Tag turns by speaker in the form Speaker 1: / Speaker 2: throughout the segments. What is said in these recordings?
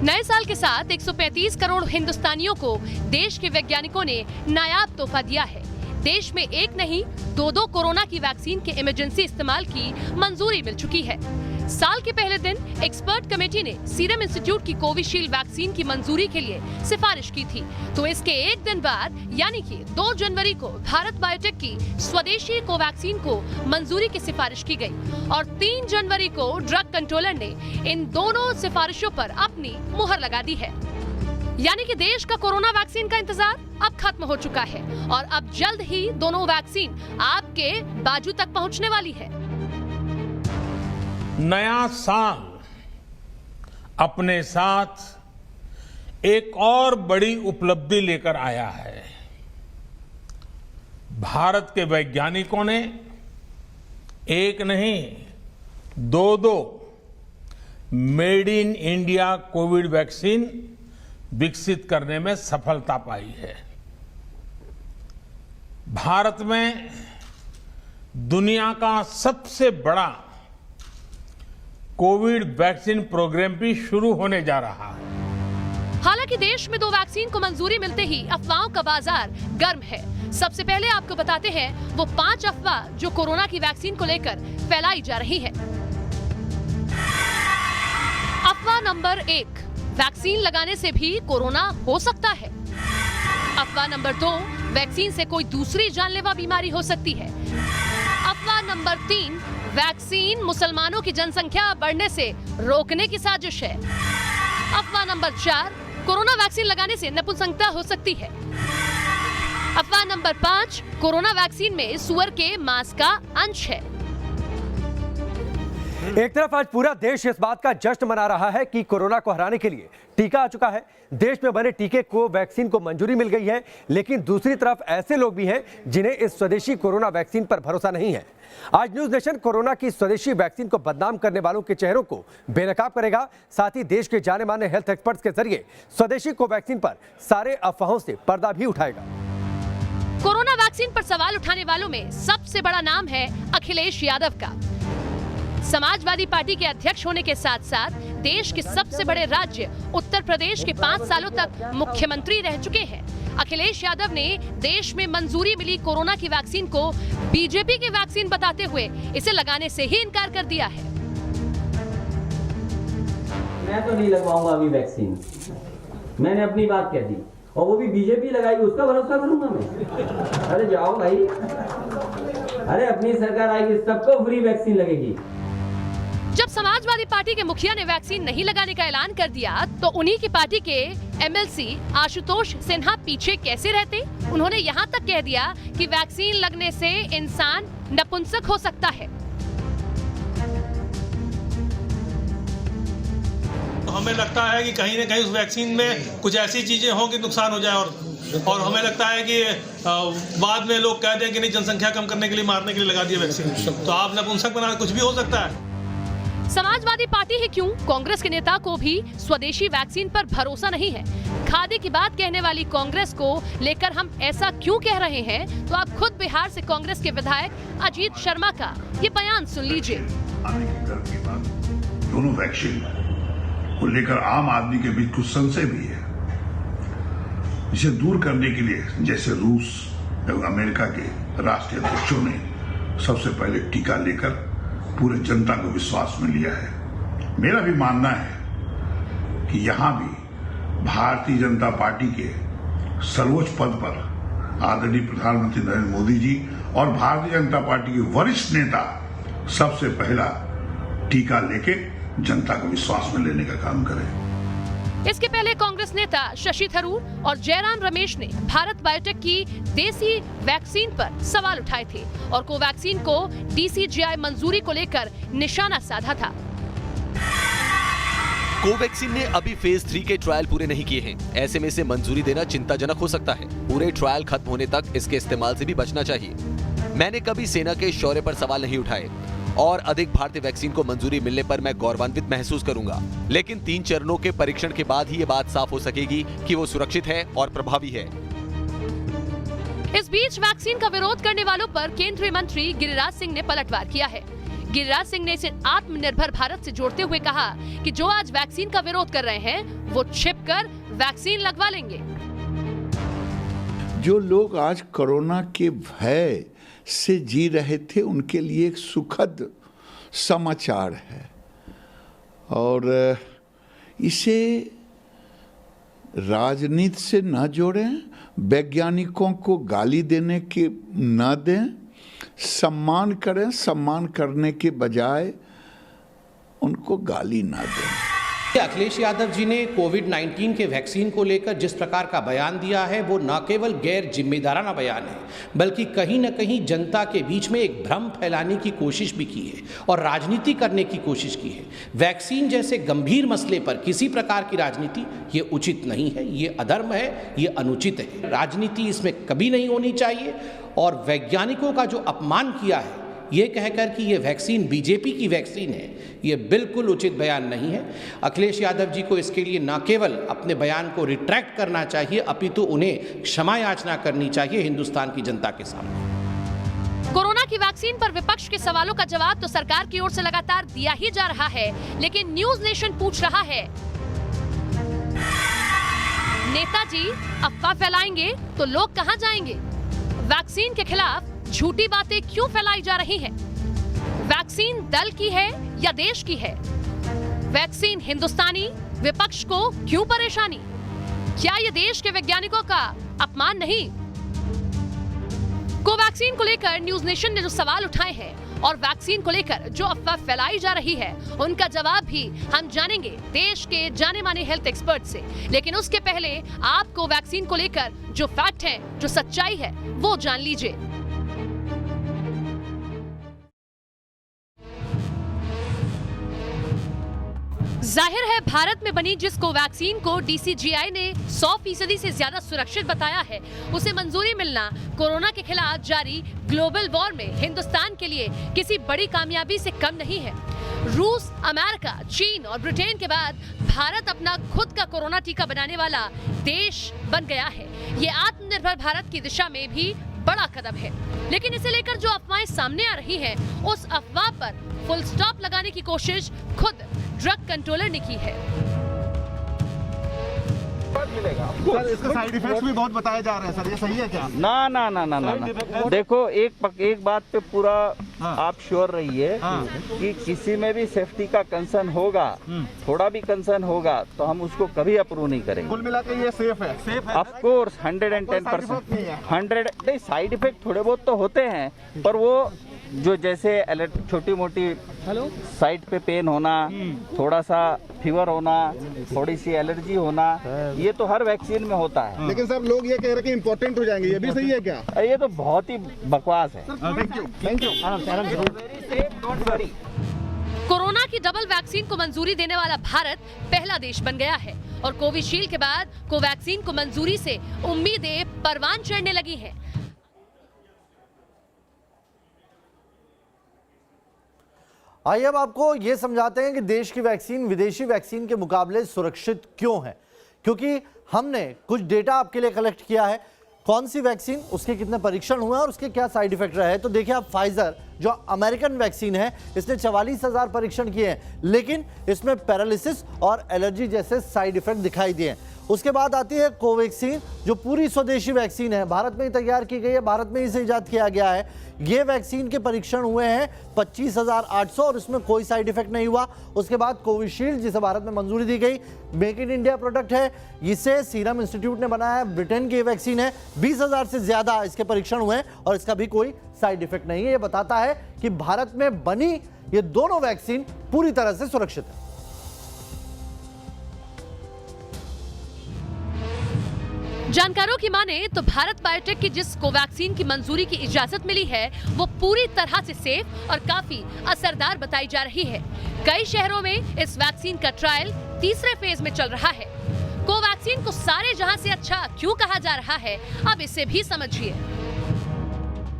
Speaker 1: नए साल के साथ 135 करोड़ हिंदुस्तानियों को देश के वैज्ञानिकों ने नायाब तोहफा दिया है। देश में एक नहीं दो कोरोना की वैक्सीन के इमरजेंसी इस्तेमाल की मंजूरी मिल चुकी है। साल के पहले दिन एक्सपर्ट कमेटी ने सीरम इंस्टीट्यूट की कोविशील्ड वैक्सीन की मंजूरी के लिए सिफारिश की थी, तो इसके एक दिन बाद यानी कि 2 जनवरी को भारत बायोटेक की स्वदेशी कोवैक्सीन को मंजूरी की सिफारिश की गई और 3 जनवरी को ड्रग कंट्रोलर ने इन दोनों सिफारिशों पर अपनी मुहर लगा दी है। यानी कि देश का कोरोना वैक्सीन का इंतजार अब खत्म हो चुका है और अब जल्द ही दोनों वैक्सीन आपके बाजू तक पहुंचने वाली है।
Speaker 2: नया साल अपने साथ एक और बड़ी उपलब्धि लेकर आया है। भारत के वैज्ञानिकों ने एक नहीं दो made in India Covid vaccine विकसित करने में सफलता पाई है। भारत में दुनिया का सबसे बड़ा कोविड वैक्सीन प्रोग्राम भी शुरू होने जा रहा है।
Speaker 1: हालांकि देश में 2 वैक्सीन को मंजूरी मिलते ही अफवाहों का बाजार गर्म है। सबसे पहले आपको बताते हैं वो 5 अफवाह जो कोरोना की वैक्सीन को लेकर फैलाई जा रही है। अफवाह नंबर 1, वैक्सीन लगाने से भी कोरोना हो सकता है। अफवाह नंबर 2, वैक्सीन से कोई दूसरी जानलेवा बीमारी हो सकती है। अफवाह नंबर 3, वैक्सीन मुसलमानों की जनसंख्या बढ़ने से रोकने की साजिश है। अफवाह नंबर 4, कोरोना वैक्सीन लगाने से नपुंसकता हो सकती है। अफवाह नंबर 5, कोरोना वैक्सीन में सुअर के मांस का अंश है।
Speaker 3: एक तरफ आज पूरा देश इस बात का जश्न मना रहा है कि कोरोना को हराने के लिए टीका आ चुका है। देश में बने टीके को वैक्सीन को मंजूरी मिल गई है, लेकिन दूसरी तरफ ऐसे लोग भी हैं जिन्हें इस स्वदेशी कोरोना वैक्सीन पर भरोसा नहीं है। आज न्यूज नेशन कोरोना की स्वदेशी वैक्सीन को बदनाम करने वालों के चेहरों को बेनकाब करेगा, साथ ही देश के जाने माने हेल्थ एक्सपर्ट्स के जरिए स्वदेशी कोवैक्सीन पर सारे अफवाहों से पर्दा भी उठाएगा।
Speaker 1: कोरोना वैक्सीन पर सवाल उठाने वालों में सबसे बड़ा नाम है अखिलेश यादव का। समाजवादी पार्टी के अध्यक्ष होने के साथ साथ देश के सबसे बड़े राज्य उत्तर प्रदेश के 5 सालों तक मुख्यमंत्री रह चुके हैं। अखिलेश यादव ने देश में मंजूरी मिली कोरोना की वैक्सीन को बीजेपी की वैक्सीन बताते हुए इसे लगाने से ही इनकार कर दिया है।
Speaker 4: मैं तो नहीं लगवाऊंगा अभी वैक्सीन, मैंने अपनी बात कह दी और वो भी बीजेपी लगाई, उसका भरोसा करूंगा मैं? अरे जाओ भाई, अरे अपनी सरकार आएगी सबको फ्री वैक्सीन लगेगी।
Speaker 1: जब समाजवादी पार्टी के मुखिया ने वैक्सीन नहीं लगाने का ऐलान कर दिया तो उन्हीं की पार्टी के एमएलसी आशुतोष सिन्हा पीछे कैसे रहते? उन्होंने यहाँ तक कह दिया कि वैक्सीन लगने से इंसान नपुंसक हो सकता है।
Speaker 5: हमें लगता है कि कहीं न कहीं उस वैक्सीन में कुछ ऐसी चीजें हों कि नुकसान हो जाए और हमें लगता है कि बाद में लोग कह दें कि नहीं, जनसंख्या कम करने के लिए, मारने के लिए लगा दिया वैक्सीन, तो आप नपुंसक बना, कुछ भी हो सकता है।
Speaker 1: समाजवादी पार्टी ही क्यों, कांग्रेस के नेता को भी स्वदेशी वैक्सीन पर भरोसा नहीं है। खादी की बात कहने वाली कांग्रेस को लेकर हम ऐसा क्यों कह रहे हैं, तो आप खुद बिहार से कांग्रेस के विधायक अजीत शर्मा का ये बयान सुन लीजिए।
Speaker 6: दोनों वैक्सीन को लेकर आम आदमी के बीच कुछ संशय भी है। इसे दूर करने के लिए जैसे रूस एवं अमेरिका के राष्ट्रीय अध्यक्षों ने सबसे पहले टीका लेकर पूरे जनता को विश्वास में लिया है। मेरा भी मानना है कि यहां भी भारतीय जनता पार्टी के सर्वोच्च पद पर आदरणीय प्रधानमंत्री नरेंद्र मोदी जी और भारतीय जनता पार्टी के वरिष्ठ नेता सबसे पहला टीका लेके जनता को विश्वास में लेने का काम करें।
Speaker 1: इसके पहले कांग्रेस नेता शशि थरूर और जयराम रमेश ने भारत बायोटेक की देसी वैक्सीन पर सवाल उठाए थे और कोवैक्सीन को डीसीजीआई मंजूरी को लेकर निशाना साधा था।
Speaker 7: कोवैक्सीन ने अभी फेज 3 के ट्रायल पूरे नहीं किए हैं। ऐसे में इसे मंजूरी देना चिंताजनक हो सकता है। पूरे ट्रायल खत्म होने तक इसके इस्तेमाल से भी बचना चाहिए। मैंने कभी सेना के शौर्य पर सवाल नहीं उठाए और अधिक भारतीय वैक्सीन को मंजूरी मिलने पर मैं गौरवान्वित महसूस करूंगा, लेकिन 3 चरणों के परीक्षण के बाद ही ये बात साफ हो सकेगी कि वो सुरक्षित है और प्रभावी है।
Speaker 1: इस बीच वैक्सीन का विरोध करने वालों पर केंद्रीय मंत्री गिरिराज सिंह ने पलटवार किया है। गिरिराज सिंह ने इसे आत्मनिर्भर भारत से जोड़ते हुए कहा कि जो आज वैक्सीन का विरोध कर रहे हैं वो छिपकर वैक्सीन लगवा लेंगे।
Speaker 8: जो लोग आज कोरोना के भय से जी रहे थे उनके लिए एक सुखद समाचार है और इसे राजनीति से न जोड़ें, वैज्ञानिकों को गाली देने के न दें, सम्मान करें, सम्मान करने के बजाय उनको गाली न दें।
Speaker 9: अखिलेश यादव जी ने कोविड-19 के वैक्सीन को लेकर जिस प्रकार का बयान दिया है वो न केवल गैर जिम्मेदाराना बयान है बल्कि कहीं न कहीं जनता के बीच में एक भ्रम फैलाने की कोशिश भी की है और राजनीति करने की कोशिश की है। वैक्सीन जैसे गंभीर मसले पर किसी प्रकार की राजनीति ये उचित नहीं है, ये अधर्म है, ये अनुचित है। राजनीति इसमें कभी नहीं होनी चाहिए और वैज्ञानिकों का जो अपमान किया है ये कहकर कि ये वैक्सीन बीजेपी की वैक्सीन है, ये बिल्कुल उचित बयान नहीं है। अखिलेश यादव जी को इसके लिए न केवल अपने बयान को रिट्रैक्ट करना चाहिए अपितु उन्हें क्षमा याचना करनी चाहिए हिंदुस्तान की जनता के सामने।
Speaker 1: कोरोना की वैक्सीन पर विपक्ष के सवालों का जवाब तो सरकार की ओर से लगातार दिया ही जा रहा है, लेकिन न्यूज नेशन पूछ रहा है, नेताजी अफवाह फैलाएंगे तो लोग कहां जाएंगे? वैक्सीन के खिलाफ झूठी बातें क्यों फैलाई जा रही हैं? वैक्सीन दल की है या देश की है? वैक्सीन हिंदुस्तानी, विपक्ष को क्यों परेशानी? क्या ये देश के वैज्ञानिकों का अपमान नहीं? कोवैक्सीन को लेकर न्यूज नेशन ने जो सवाल उठाए हैं और वैक्सीन को लेकर जो अफवाह फैलाई जा रही है उनका जवाब भी हम जानेंगे देश के जाने माने हेल्थ एक्सपर्ट से। लेकिन उसके पहले आपको वैक्सीन को लेकर जो फैक्ट है, जो सच्चाई है, वो जान लीजिए। जाहिर है भारत में बनी जिस कोवैक्सीन को डीसीजीआई ने 100% से ज्यादा सुरक्षित बताया है उसे मंजूरी मिलना कोरोना के खिलाफ जारी ग्लोबल वॉर में हिंदुस्तान के लिए किसी बड़ी कामयाबी से कम नहीं है। रूस, अमेरिका, चीन और ब्रिटेन के बाद भारत अपना खुद का कोरोना टीका बनाने वाला देश बन गया है। ये आत्मनिर्भर भारत की दिशा में भी बड़ा कदम है, लेकिन इसे लेकर जो अफवाहें सामने आ रही हैं, उस अफवाह पर फुल स्टॉप लगाने की कोशिश खुद ड्रग कंट्रोलर ने की है।
Speaker 10: सर, इसके साइड इफेक्ट्स भी बहुत बताए जा रहे हैं सर, ये सही है क्या?
Speaker 11: ना ना ना ना ना, ना। देखो एक बात पे पूरा आप श्योर रहिए कि किसी में भी सेफ्टी का कंसर्न होगा, थोड़ा भी कंसर्न होगा तो हम उसको कभी अप्रूव नहीं करेंगे।
Speaker 10: कुल मिला के ये सेफ है?
Speaker 11: Of course 110%। 100 नहीं, साइड इफेक्ट थोड़े बहुत तो होते हैं पर वो जो जैसे छोटी मोटी साइड पे पेन होना, थोड़ा सा फीवर होना, थोड़ी सी एलर्जी होना, ये तो हर वैक्सीन में होता है।
Speaker 10: लेकिन सर लोग ये कह रहे हैं कि इम्पोर्टेंट हो जाएंगे, ये भी सही है क्या?
Speaker 11: ये तो बहुत ही बकवास है।
Speaker 10: Thank you.
Speaker 1: कोरोना की डबल वैक्सीन को मंजूरी देने वाला भारत पहला देश बन गया है और कोविशील्ड के बाद कोवैक्सीन को मंजूरी से उम्मीदें परवान चढ़ने लगी हैं।
Speaker 12: आइए अब आपको यह समझाते हैं कि देश की वैक्सीन विदेशी वैक्सीन के मुकाबले सुरक्षित क्यों है, क्योंकि हमने कुछ डेटा आपके लिए कलेक्ट किया है। कौन सी वैक्सीन, उसके कितने परीक्षण हुए और उसके क्या साइड इफेक्ट रहे। तो देखिए आप, फाइजर जो अमेरिकन वैक्सीन है इसने 44,000 परीक्षण किए हैं, लेकिन इसमें पैरालिसिस और एलर्जी जैसे साइड इफेक्ट दिखाई दिए। उसके बाद आती है कोवैक्सीन जो पूरी स्वदेशी वैक्सीन है, भारत में ही तैयार की गई है, भारत में ही इसे इजाद किया गया है। ये वैक्सीन के परीक्षण हुए हैं 25,800 और इसमें कोई साइड इफेक्ट नहीं हुआ। उसके बाद कोविशील्ड जिसे भारत में मंजूरी दी गई, मेक इन इंडिया प्रोडक्ट है, इसे सीरम इंस्टीट्यूट ने बनाया है, ब्रिटेन की वैक्सीन है, 20,000 से ज्यादा इसके परीक्षण हुए हैं और इसका भी कोई साइड इफेक्ट नहीं है। ये बताता है कि भारत में बनी ये दोनों वैक्सीन पूरी तरह से सुरक्षित है।
Speaker 1: जानकारों की माने तो भारत बायोटेक की जिस कोवैक्सीन की मंजूरी की इजाजत मिली है वो पूरी तरह से सेफ और काफी असरदार बताई जा रही है। कई शहरों में इस वैक्सीन का ट्रायल तीसरे फेज में चल रहा है। कोवैक्सीन को सारे जहां से अच्छा क्यों कहा जा रहा है, अब इसे भी समझिए।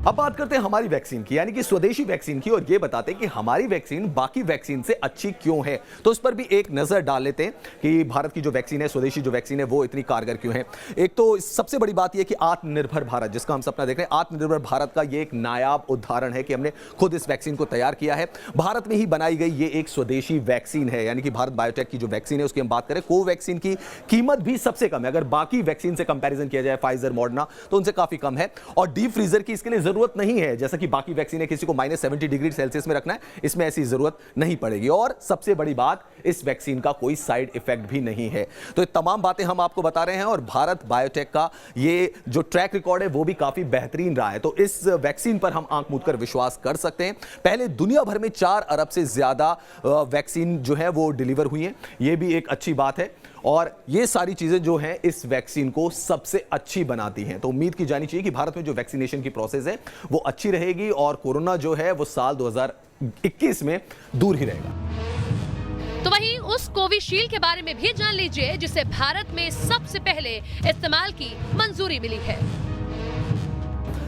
Speaker 7: अब बात करते हैं हमारी वैक्सीन की, यानी कि स्वदेशी वैक्सीन की, और ये बताते हैं कि हमारी वैक्सीन बाकी वैक्सीन से अच्छी क्यों है। तो इस पर भी एक नजर डाल लेते हैं कि भारत की जो वैक्सीन है, स्वदेशी जो वैक्सीन है, वो इतनी कारगर क्यों है। एक तो सबसे बड़ी बात यह कि आत्मनिर्भर भारत, जिसका हम सपना देख रहे हैं, आत्मनिर्भर भारत का ये एक नायाब उदाहरण है कि हमने खुद इस वैक्सीन को तैयार किया है। भारत में ही बनाई गई ये एक स्वदेशी वैक्सीन है, यानी कि भारत बायोटेक की जो वैक्सीन है उसकी हम बात करें, कोवैक्सीन की कीमत भी सबसे कम है। अगर बाकी वैक्सीन से कंपैरिजन किया जाए, फाइजर, मॉडर्ना, तो उनसे काफी कम है। और डीप फ्रीजर की इसके लिए जरूरत नहीं है, जैसा कि बाकी वैक्सीन है किसी को -70 डिग्री सेल्सियस में रखना है, इसमें ऐसी जरूरत नहीं पड़ेगी। और सबसे बड़ी बात, इस वैक्सीन का कोई साइड इफेक्ट भी नहीं है। तो ये तमाम बातें हम आपको बता रहे हैं, और भारत बायोटेक का ये जो ट्रैक रिकॉर्ड है वो भी काफी बेहतरीन रहा है। तो इस वैक्सीन पर हम आंख मूंद कर विश्वास कर सकते हैं। पहले दुनिया भर में 4 अरब से ज्यादा वैक्सीन जो है वो डिलीवर हुई है, ये भी एक अच्छी बात है। और ये सारी चीजें जो हैं इस वैक्सीन को सबसे अच्छी बनाती हैं। तो उम्मीद की जानी चाहिए कि भारत में जो वैक्सीनेशन की प्रोसेस है वो अच्छी रहेगी, और कोरोना जो है वो साल 2021 में दूर ही रहेगा।
Speaker 1: तो वहीं उस कोविशील्ड के बारे में भी जान लीजिए, जिसे भारत में सबसे पहले इस्तेमाल की मंजूरी मिली है।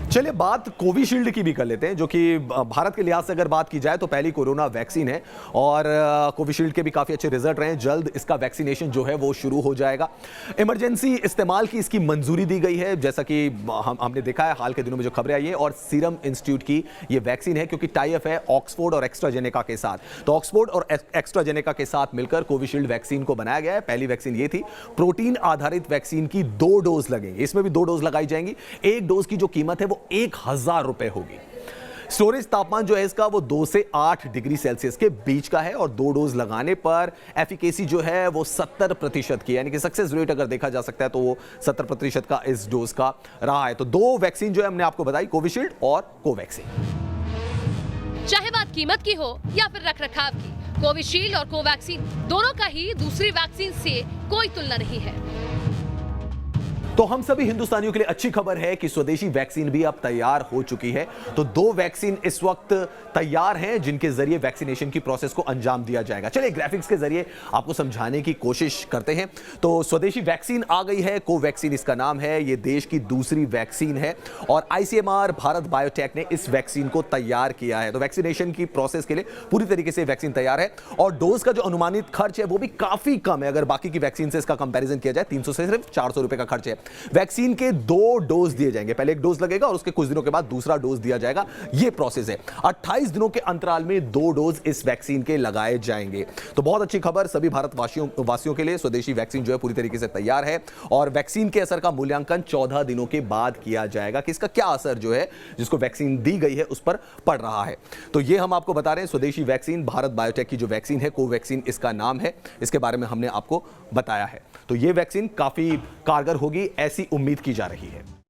Speaker 7: चलिए बात कोविशील्ड की भी कर लेते हैं, जो कि भारत के लिहाज से अगर बात की जाए तो पहली कोरोना वैक्सीन है, और कोविशील्ड के भी काफी अच्छे रिजल्ट रहे हैं। जल्द इसका वैक्सीनेशन जो है वो शुरू हो जाएगा। इमरजेंसी इस्तेमाल की इसकी मंजूरी दी गई है, जैसा कि हमने देखा है हाल के दिनों में जो खबरें आई हैं। और सीरम इंस्टीट्यूट की ये वैक्सीन है, क्योंकि टाई अप है ऑक्सफोर्ड और एस्ट्राजेनेका के साथ। तो ऑक्सफोर्ड और एस्ट्राजेनेका के साथ मिलकर कोविशील्ड वैक्सीन को बनाया गया है। पहली वैक्सीन ये थी। प्रोटीन आधारित वैक्सीन की 2 डोज लगेंगी, इसमें भी 2 डोज लगाई जाएंगी। एक डोज की जो कीमत है वो 1000 रुपए होगी। स्टोरेज तापमान जो है इसका वो 2 से 8 डिग्री सेल्सियस के बीच का है, और 2 डोज लगाने पर एफिकेसी जो है वो 70% की, यानी कि सक्सेस रेट अगर देखा जा सकता है तो वो 70% का इस डोज का रहा है। तो 2 वैक्सीन जो है हमने आपको बताई, कोविशील्ड और कोवैक्सीन।
Speaker 1: चाहे बात कीमत की हो या फिर रखरखाव की, कोविशील्ड और कोवैक्सीन दोनों का ही दूसरी वैक्सीन से कोई तुलना नहीं है।
Speaker 7: तो हम सभी हिंदुस्तानियों के लिए अच्छी खबर है कि स्वदेशी वैक्सीन भी अब तैयार हो चुकी है। तो 2 वैक्सीन इस वक्त तैयार हैं, जिनके जरिए वैक्सीनेशन की प्रोसेस को अंजाम दिया जाएगा। चलिए ग्राफिक्स के जरिए आपको समझाने की कोशिश करते हैं। तो स्वदेशी वैक्सीन आ गई है, कोवैक्सीन इसका नाम है। ये देश की दूसरी वैक्सीन है, और आईसीएमआर भारत बायोटेक ने इस वैक्सीन को तैयार किया है। तो वैक्सीनेशन की प्रोसेस के लिए पूरी तरीके से वैक्सीन तैयार है, और डोज का जो अनुमानित खर्च है वो भी काफी कम है। अगर बाकी की वैक्सीन से इसका कंपैरिजन किया जाए, 300 से सिर्फ 400 रुपए का खर्च है। वैक्सीन के 2 डोज दिए जाएंगे, पहले एक डोज लगेगा और उसके कुछ दिनों के बाद दूसरा डोज दिया जाएगा। यह प्रोसेस है। 28 दिनों के अंतराल में 2 डोज इस वैक्सीन के लगाए जाएंगे। तो बहुत अच्छी खबर सभी भारत वासियों के लिए। स्वदेशी वैक्सीन जो है पूरी तरीके से तैयार है, और वैक्सीन के असर का मूल्यांकन 14 दिनों के बाद किया जाएगा कि इसका क्या असर जो है जिसको वैक्सीन दी गई है उस पर पड़ रहा है। तो ये हम आपको बता रहे हैं, स्वदेशी वैक्सीन भारत बायोटेक की जो वैक्सीन है, कोवैक्सीन इसका नाम है, इसके बारे में हमने आपको बताया है। तो ये वैक्सीन काफी कारगर होगी, ऐसी उम्मीद की जा रही है।